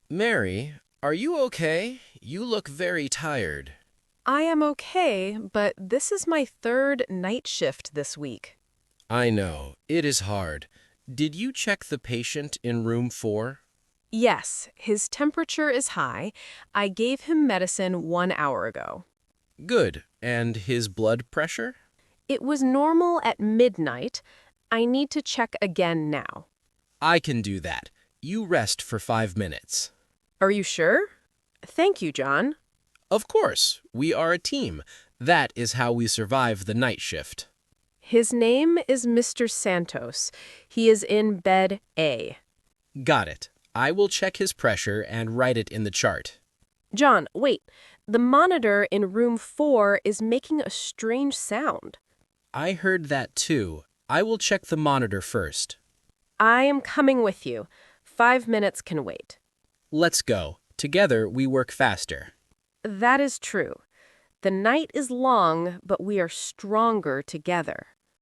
Mary, are you okay? You look very tired. I am okay, but this is my third night shift this week. I know, it is hard. Did you check the patient in room 4? Yes, his temperature is high. I gave him medicine 1 hour ago. Good. And his blood pressure? It was normal at midnight. I need to check again now. I can do that. You rest for 5 minutes. Are you sure? Thank you, John. Of course, we are a team. That is how we survive the night shift. His name is Mr. Santos. He is in bed A. Got it. I will check his pressure and write it in the chart. John, wait. The monitor in room 4 is making a strange sound. I heard that too. I will check the monitor first. I am coming with you. 5 minutes can wait. Let's go. Together, we work faster. That is true. The night is long, but we are stronger together.